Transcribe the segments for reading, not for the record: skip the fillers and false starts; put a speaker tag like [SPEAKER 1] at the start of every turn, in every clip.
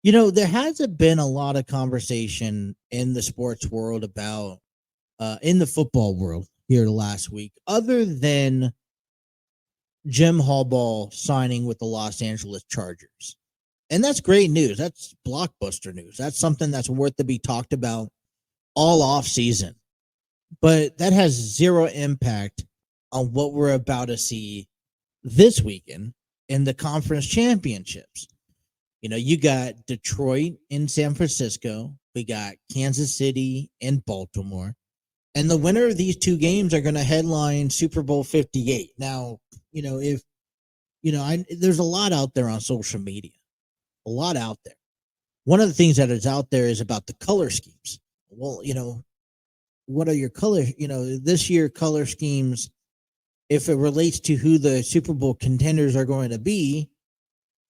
[SPEAKER 1] There hasn't been a lot of conversation in the sports world about in the football world here last week, other than Jim Harbaugh signing with the Los Angeles Chargers. And that's great news. That's blockbuster news. That's something that's worth to be talked about all off season. But that has zero impact on what we're about to see this weekend in the conference championships. You got Detroit and San Francisco. We got Kansas City and Baltimore. And the winner of these two games are going to headline Super Bowl 58. Now, if there's a lot out there on social media, a lot out there. One of the things that is out there is about the color schemes. Well, what are your colors? This year color schemes, if it relates to who the Super Bowl contenders are going to be,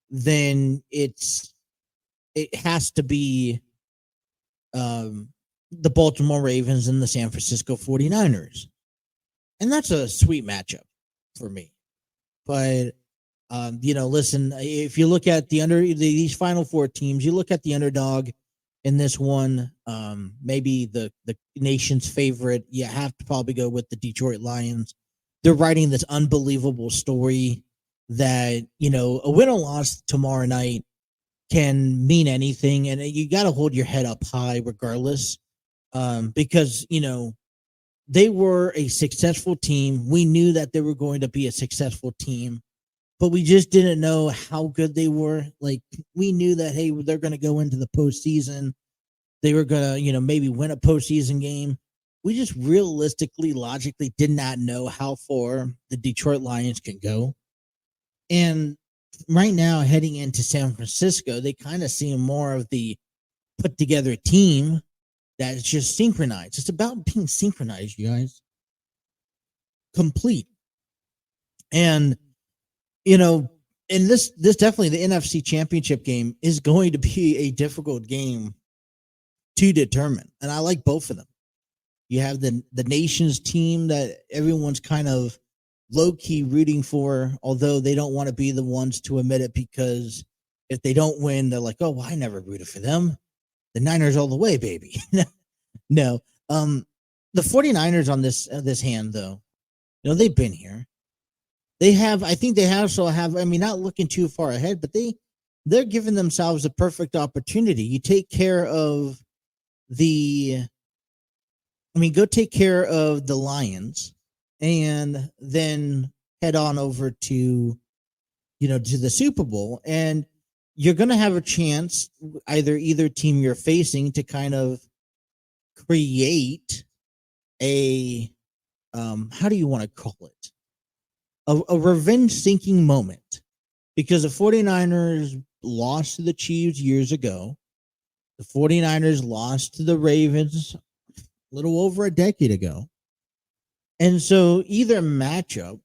[SPEAKER 1] then it has to be the Baltimore Ravens and the San Francisco 49ers. And that's a sweet matchup for me. But listen, if you look at these final four teams, you look at the underdog in this one, maybe the nation's favorite, you have to probably go with the Detroit Lions. They're writing this unbelievable story that, a win or loss tomorrow night can mean anything. And you got to hold your head up high regardless, because, they were a successful team. We knew that they were going to be a successful team, but we just didn't know how good they were. Like, we knew that, hey, they're going to go into the postseason. They were going to, maybe win a postseason game. We just realistically, logically did not know how far the Detroit Lions can go. And right now, heading into San Francisco, they kind of seem more of the put together team that's just synchronized. It's about being synchronized, you guys. Complete. And, and this definitely, the NFC Championship game is going to be a difficult game to determine. And I like both of them. You have the nation's team that everyone's kind of low-key rooting for, although they don't want to be the ones to admit it, because if they don't win, they're like, oh, well, I never rooted for them. The Niners all the way, baby. No. The 49ers on this hand, though, they've been here. I think they have, not looking too far ahead, but they're giving themselves a perfect opportunity. You take care of go take care of the Lions and then head on over to the Super Bowl, and you're going to have a chance, either team you're facing, to kind of create a how do you want to call it, a revenge sinking moment, because the 49ers lost to the Chiefs years ago. The 49ers lost to the Ravens a little over a decade ago. And so either matchup,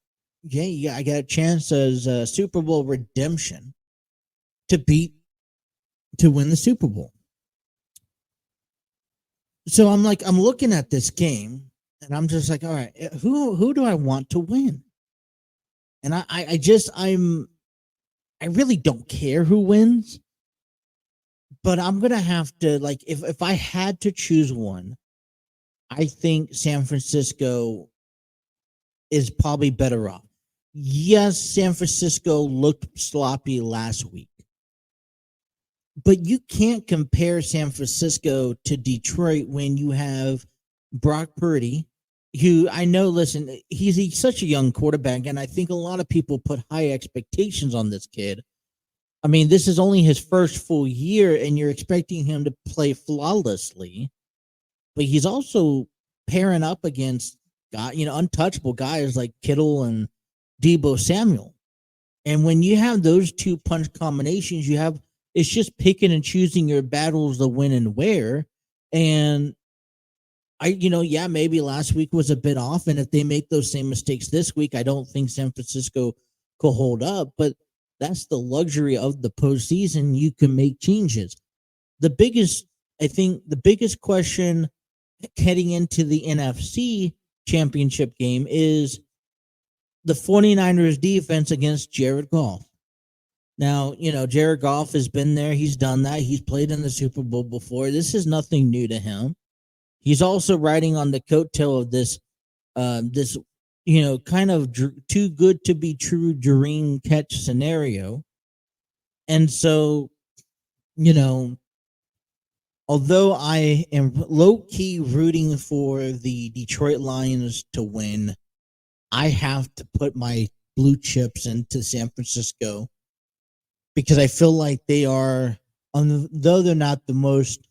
[SPEAKER 1] I got a chance as a Super Bowl redemption to win the Super Bowl. So I'm looking at this game and I'm just like, all right, who do I want to win? And I really don't care who wins, but I'm going to have to, if I had to choose one, I think San Francisco is probably better off. Yes, San Francisco looked sloppy last week, but you can't compare San Francisco to Detroit when you have Brock Purdy, who I know, listen, he's such a young quarterback, and I think a lot of people put high expectations on this kid. I mean, this is only his first full year, and you're expecting him to play flawlessly, but he's also pairing up against untouchable guys like Kittle and Deebo Samuel. And when you have those two punch combinations, it's just picking and choosing your battles to win and where. And maybe last week was a bit off. And if they make those same mistakes this week, I don't think San Francisco could hold up. But that's the luxury of the postseason. You can make changes. The biggest question heading into the NFC Championship game is the 49ers defense against Jared Goff. Now, Jared Goff has been there. He's done that. He's played in the Super Bowl before. This is nothing new to him. He's also riding on the coattail of this kind of too good to be true dream catch scenario. And so, although I am low key rooting for the Detroit Lions to win, I have to put my blue chips into San Francisco because I feel like they are, though they're not the most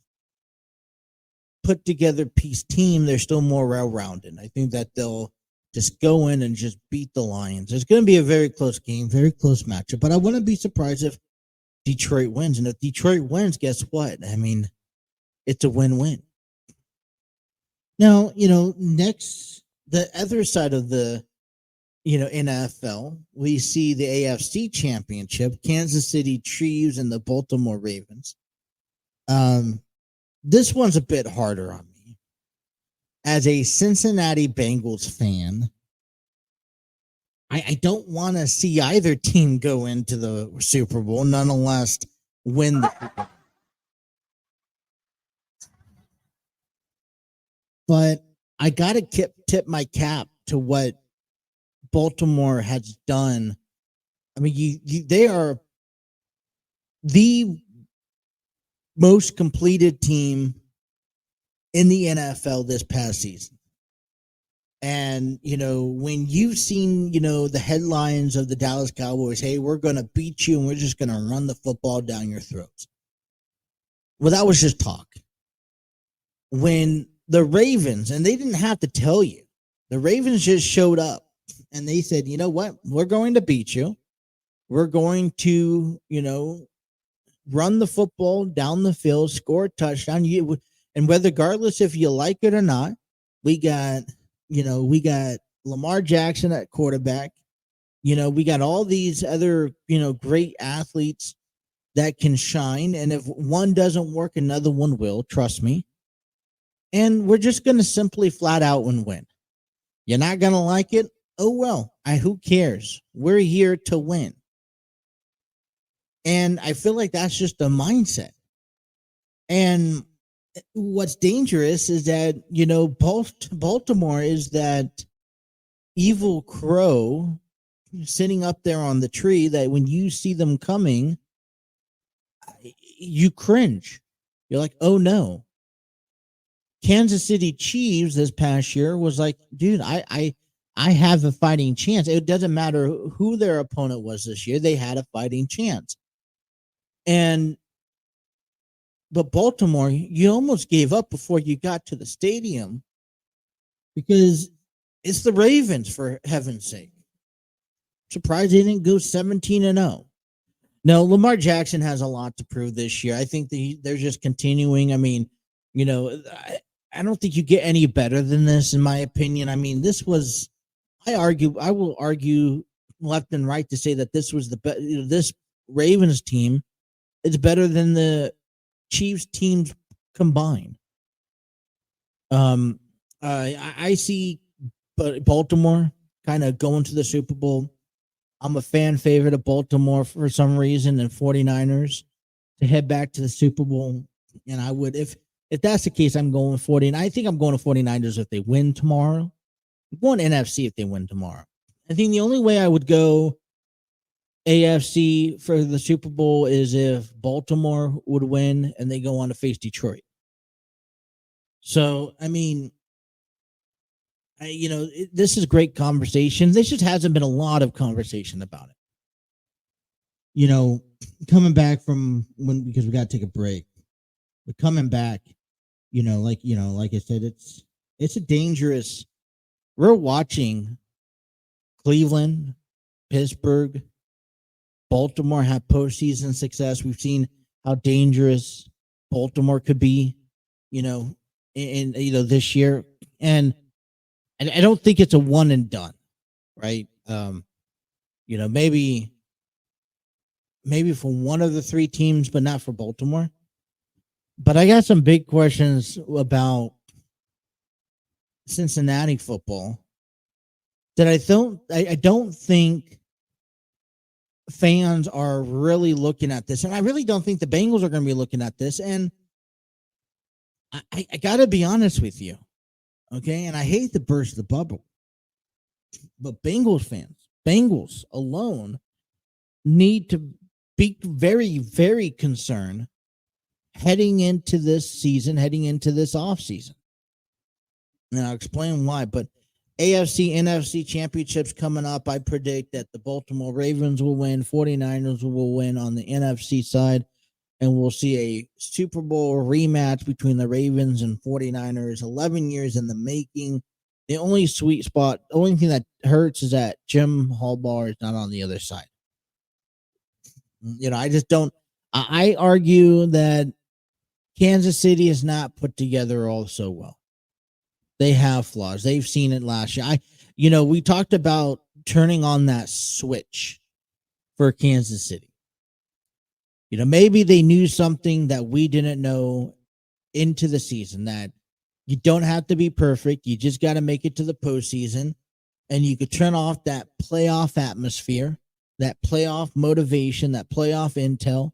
[SPEAKER 1] put together piece team, they're still more well-rounded. I think that they'll just go in and just beat the Lions. It's going to be a very close game, very close matchup, but I wouldn't be surprised if Detroit wins. And if Detroit wins, guess what? I mean, it's a win-win. Now, next, the other side of the NFL, we see the AFC Championship, Kansas City Chiefs and the Baltimore Ravens. This one's a bit harder on me. As a Cincinnati Bengals fan, I don't want to see either team go into the Super Bowl, nonetheless win the Super Bowl. But I got to tip my cap to what Baltimore has done. I mean, they are the most completed team in the NFL this past season. And, when you've seen, the headlines of the Dallas Cowboys, hey, we're going to beat you and we're just going to run the football down your throats. Well, that was just talk. When the Ravens, and they didn't have to tell you, the Ravens just showed up and they said, you know what? We're going to beat you. We're going to, run the football down the field, score a touchdown. And regardless if you like it or not, we got Lamar Jackson at quarterback. We got all these other, great athletes that can shine. And if one doesn't work, another one will, trust me. And we're just going to simply flat out and win. You're not going to like it? Oh, well, who cares? We're here to win. And I feel like that's just a mindset. And what's dangerous is that, Baltimore is that evil crow sitting up there on the tree that when you see them coming, you cringe. You're like, oh no. Kansas City Chiefs this past year was like, dude, I have a fighting chance. It doesn't matter who their opponent was this year. They had a fighting chance. But Baltimore, you almost gave up before you got to the stadium because it's the Ravens, for heaven's sake. Surprised they didn't go 17-0. No, Lamar Jackson has a lot to prove this year. I think they're just continuing. I mean, I don't think you get any better than this, in my opinion. I mean, this was, I will argue left and right to say that this was this Ravens team is better than the Chiefs teams combined. I see Baltimore kind of going to the Super Bowl. I'm a fan favorite of Baltimore for some reason, and 49ers to head back to the Super Bowl. And I would, if that's the case, I'm going 49. I think I'm going to 49ers if they win tomorrow. I'm going NFC if they win tomorrow. I think the only way I would go AFC for the Super Bowl is if Baltimore would win and they go on to face Detroit. So, I mean, this is great conversation. There just hasn't been a lot of conversation about it. Coming back from because we got to take a break, but coming back, like I said, it's a dangerous. We're watching Cleveland, Pittsburgh, Baltimore have postseason success. We've seen how dangerous Baltimore could be, in this year, and I don't think it's a one and done, right? Maybe for one of the three teams, but not for Baltimore. But I got some big questions about Cincinnati football that I don't think fans are really looking at this, and I really don't think the Bengals are going to be looking at this. And I got to be honest with you, okay? And I hate to burst the bubble, but Bengals fans, Bengals alone, need to be very, very concerned heading into this season, heading into this offseason. And I'll explain why. But AFC, NFC championships coming up. I predict that the Baltimore Ravens will win, 49ers will win on the NFC side, and we'll see a Super Bowl rematch between the Ravens and 49ers, 11 years in the making. The only sweet spot, the only thing that hurts is that Jim Harbaugh is not on the other side. I just don't. I argue that Kansas City is not put together all so well. They have flaws. They've seen it last year. We talked about turning on that switch for Kansas City. Maybe they knew something that we didn't know into the season, that you don't have to be perfect. You just got to make it to the postseason, and you could turn off that playoff atmosphere, that playoff motivation, that playoff intel,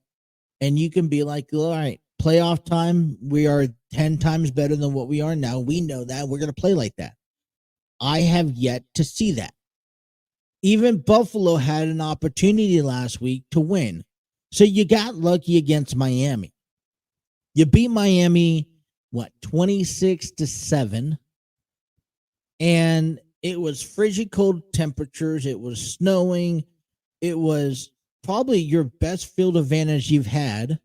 [SPEAKER 1] and you can be like, all right, playoff time, we are 10 times better than what we are now. We know that. We're going to play like that. I have yet to see that. Even Buffalo had an opportunity last week to win. So you got lucky against Miami. You beat Miami, 26-7. And it was frigid cold temperatures. It was snowing. It was probably your best field advantage you've had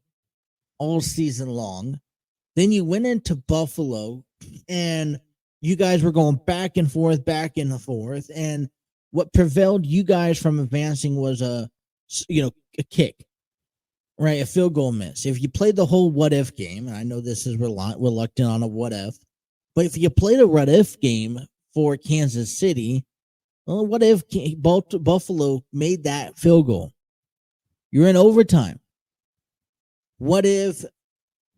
[SPEAKER 1] all season long. Then you went into Buffalo, and you guys were going back and forth. And what prevailed you guys from advancing was a kick, right? A field goal miss. If you played the whole what if game, and I know this is reluctant on a what if, but if you played a what if game for Kansas City, well, what if Buffalo made that field goal? You're in overtime. What if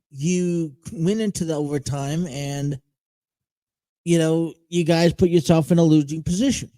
[SPEAKER 1] you went into the overtime and, you guys put yourself in a losing position?